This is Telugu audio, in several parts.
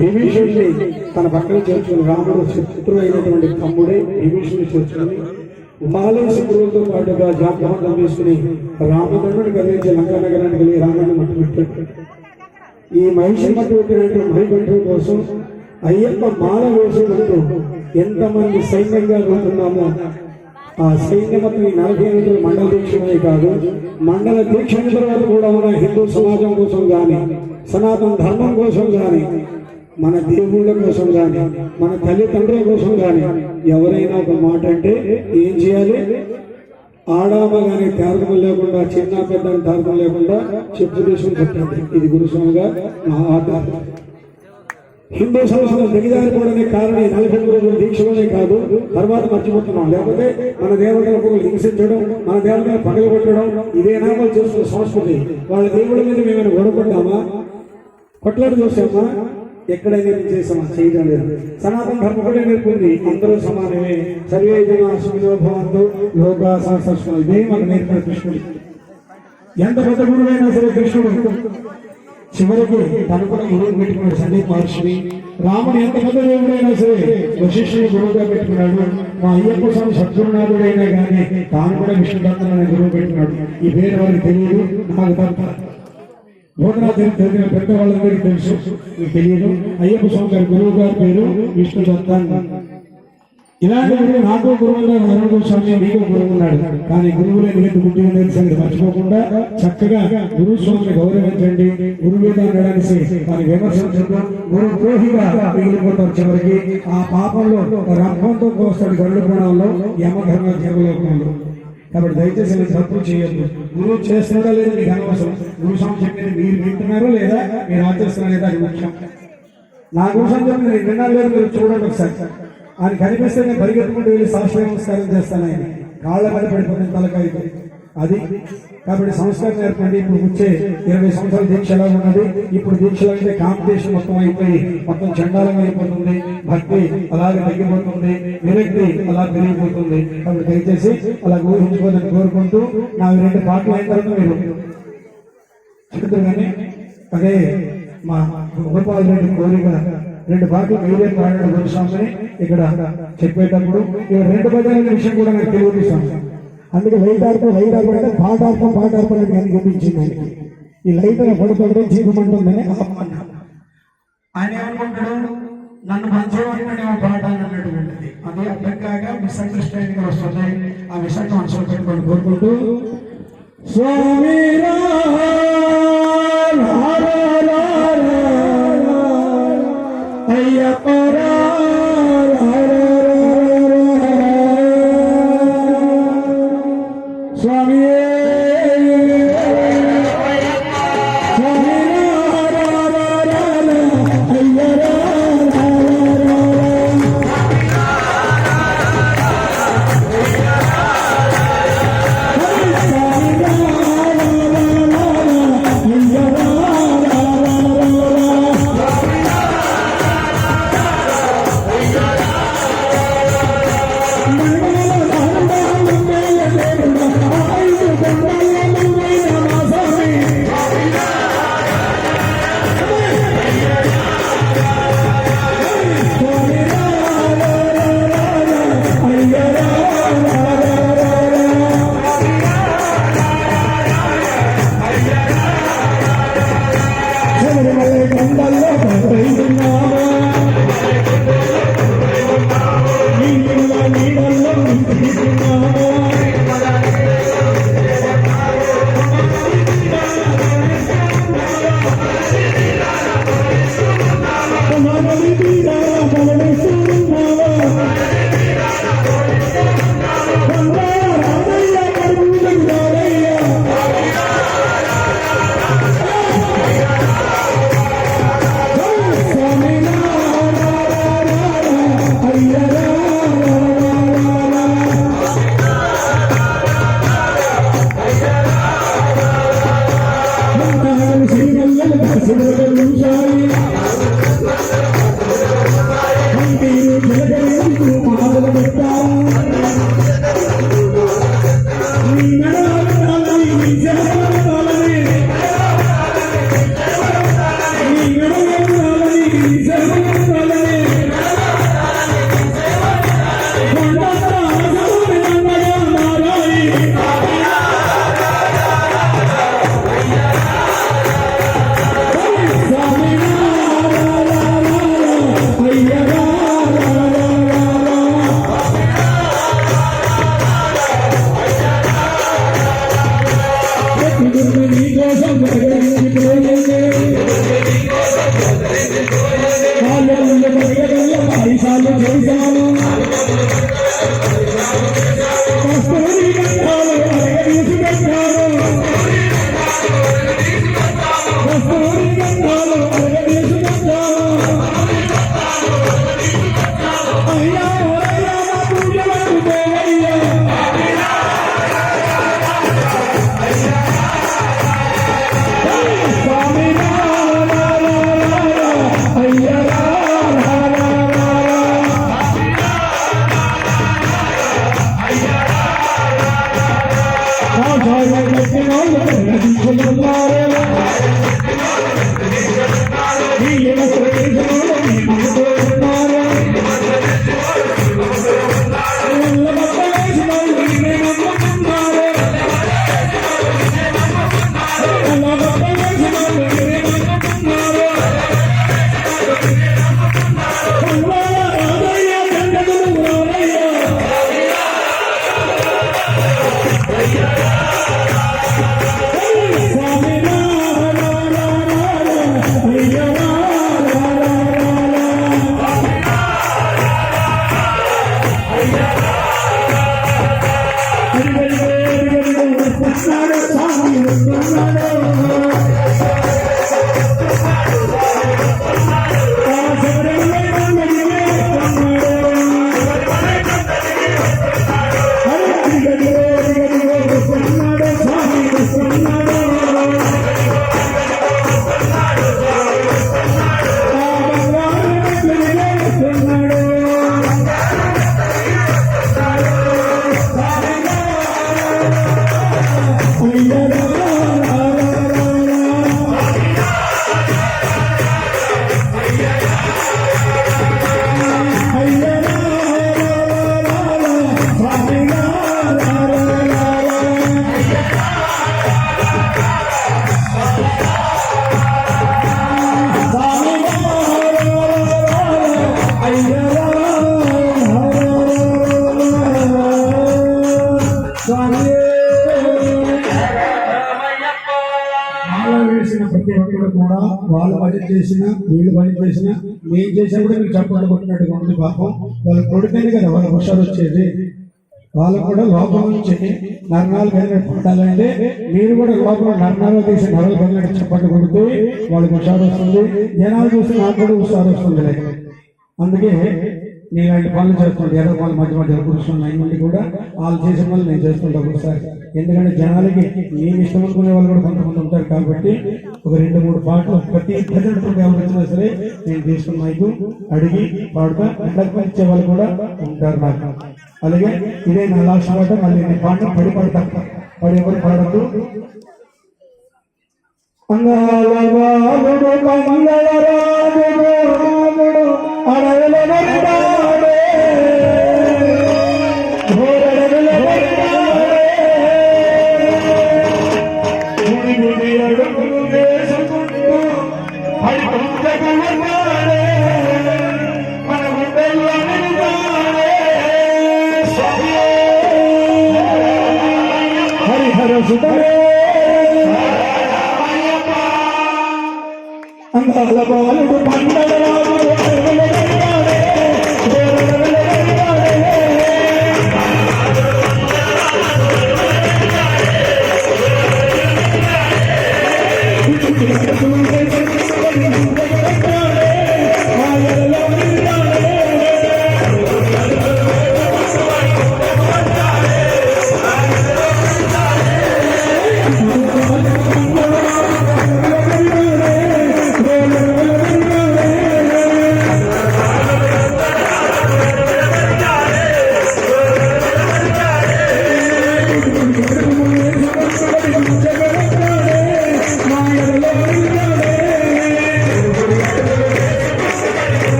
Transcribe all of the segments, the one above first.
విభీషణుడిని తన పక్కన చేర్చుకుని రాముడు శత్రువు అయినటువంటి తమ్ముడే విభీషణుడిని చేర్చుకుని ఉమాలయ శత్రువులతో పాటుగా జాగ్రత్తం తీసుకుని రామదండుని కలిగించి లంకా నగరానికి వెళ్ళి రామాన్ని మట్టుపెట్టాడు. ఈ మహిషి మట్టుపెట్టినటువంటి మహికంఠం కోసం అయ్యప్ప మాల వేసుకుంటూ ఎంతమంది సైన్యంగా వెళ్తున్నామో ఆ సైన్యమతి 48 మండల దీక్షనే కాదు, మండల దీక్ష తర్వాత కూడా మన హిందూ సమాజం కోసం కానీ, సనాతన ధర్మం కోసం కానీ, మన దేవుళ్ళ కోసం కానీ, మన తల్లిదండ్రుల కోసం కానీ ఎవరైనా ఒక మాట అంటే ఏం చేయాలి? ఆడామ కానీ తారకం లేకుండా, చిన్న పెద్ద తారకం లేకుండా చెప్పు తీసుకుని పెట్టండి. ఇది గురుస్వామిగా మా ఆధారం. హిందూ సంస్థలు దిగజారిపోవడానికి కారణం 43 రోజుల దీక్షలోనే కాదు, తర్వాత మర్చిపోతున్నాం. లేకపోతే మన దేవతలకు హింసించడం, మన దేవతలను పగలగొట్టడం ఇదేనా వాళ్ళు చేస్తున్న సంస్కృతి. వాళ్ళ దేవుళ్ళ మీద మేమైనా గొడవపడ్డామా? కొట్లాడి చూసామా? ఎక్కడైనా చేసామా? చేయడం లేదు. సనాతన ధర్మం కూడా నేర్పింది అందరూ సమానమే, సర్వే జనా సుఖినో భవంతు లోకా సమస్త. ఇదే మనకు నేర్పిన కృష్ణుడు. ఎంత పెద్ద గురువైనా సరే కృష్ణుడు చివరికి తను కూడా గురువుని పెట్టుకున్నాడు. సందీప్ మహర్షిని. రాముడు ఎంత పెద్ద దేవుడైనా సరే వశిష్ఠుని గురువుగా పెట్టుకున్నాడు. మా అయ్యప్ప స్వామి సద్గురునాథుడైనా కానీ తాను కూడా విష్ణుదత్తని గురువు పెట్టుకున్నాడు. ఈ పేరు వారికి తెలియదు, నాకు తప్ప భోగనాథుని తెలిసిన పెద్దవాళ్ళందరికీ తెలుసు, మీకు తెలియదు. అయ్యప్ప స్వామి గారి గురువు గారి పేరు విష్ణుదత్తన్. ఇలాంటి గురువు నాకు గురువుగా నరుడు స్వామి మీకు గురువు ఉన్నాడు. కానీ గురువులే నిలెత్తి పుట్టిన సంగతి మర్చిపోకుండా చక్కగా గురుస్వామిని గౌరవించండి. గురువుగా నడనిసి వారి విమర్శించదు. గురు ద్రోహిగా మిగిలిపోతారు. చివరికి ఆ పాపంలో రంభంతో కోస్తాడు గరుడు కోణంలో, యమధర్మ జగలోకంలో. కాబట్టి దయచేసి మీరు తప్పులు చేయొద్దు. గురువు చేస్తున్నాడా లేదా మీకు అనవసరం. గురుస్వామి చెప్పింది మీరు వింటున్నారో లేదా, మీరు ఆచరిస్తున్నారా లేదా, అది ముఖ్యం. నా గురుస్వామి చెప్పింది నేను విన్నాను లేదు, మీరు చూడండి ఒకసారి. ఆయన కనిపిస్తే నేను పరిగెత్తుకుంటూ వెళ్ళి సాష్టాంగ నమస్కారం చేస్తాను. ఆయన కాళ్ళ మీద పడిపోతుంది తలకాయ అది. కాబట్టి సంస్కారం నేర్పండి. ఇప్పుడు వచ్చే 20 సంవత్సరాల దీక్ష ఎలా ఉన్నది? ఇప్పుడు దీక్షలు అంటే కాంపిటీషన్ మొత్తం అయిపోయి మొత్తం చండాలంగా అయిపోతుంది. భక్తి అలాగే తగ్గిపోతుంది, విరక్తి అలా పెరిగిపోతుంది. కాబట్టి దయచేసి అలా ఊహించుకోవాలని కోరుకుంటూ నా 2 పాటలు అయిన తర్వాత మీరు చెప్తారు. కానీ అదే మా గోపాల్ రెడ్డి కోరిక 2 పాటలు మీరే పాడాడు గురుస్వామిని ఇక్కడ చెప్పేటప్పుడు. 2 భజనల విషయం కూడా నాకు తెలియజేశాను. అందుకే లైటార్పం అంటే పాటార్పం అని కనిపించింది. ఈ లైటర్ పడుతుంటే జీవమంటుందని ఆయన ఏమనుకుంటాడు, నన్ను మంచిగా పాట అన్నటువంటిది. అదే అర్థం కాక మిస్అండర్స్టాండింగ్ వస్తుంది. ఆ విషయాన్ని మనసులో పెట్టుకొని కోరుకుంటూ స్వామి బాల్యములు కలిగగల్ల పరిసాలు చేశాను కస్తూరి గంధాలు అరగదీసి పెట్టాను కస్తూరి గంధాలు అరగదీసి పెట్టాను అయ్యా అయ్యా నా పూజలకు దేవయ్యా స్వామి అయ్యా ప్రతి ఒక్కరు కూడా వాళ్ళు పని చేసిన వీళ్ళు పని చేసిన మేము చేసినప్పుడు మీకు చెప్పాలి కొట్టినట్టుగా ఉంది పాపం వాళ్ళు కొడితేనే కదా వాళ్ళ హుషారు వచ్చేది వాళ్ళకు కూడా లోపల నుంచి నర్నాలు కలిగినట్టు పట్టాలంటే మీరు కూడా లోపల నర్నాలు తీసి నరలు కలిగినట్టు చెప్పండి కొడితే వాళ్ళకి హుషారు వస్తుంది జనాలు చూసి నాకు కూడా హుషారు వస్తుంది అందుకే నేను ఇలాంటి పనులు చేస్తుంటే ఏదో పనులు మధ్య మధ్యలో కూర్చున్నాయి నుండి కూడా వాళ్ళు చేసిన పనులు నేను చేస్తుంటాను ఒకసారి ఎందుకంటే జనాలకి నేను ఇష్టం అనుకునే వాళ్ళు కూడా కొంతమంది ఉంటారు కాబట్టి ఒక 2-3 పాటలు ప్రతి ప్రజెంట్ ఎవరు వచ్చినా సరే నేను తీసుకున్న మైకు అడిగి పాడుతా ఎండకు ఇచ్చే వాళ్ళు కూడా ఉంటారు నాకు అలాగే ఇదే నా లాస్ట్ పాట మళ్ళీ నేను పాట పడి పడతా పడి ఎవరు పాడద్దు అంగాల బాలుడు పండగ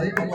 Aí como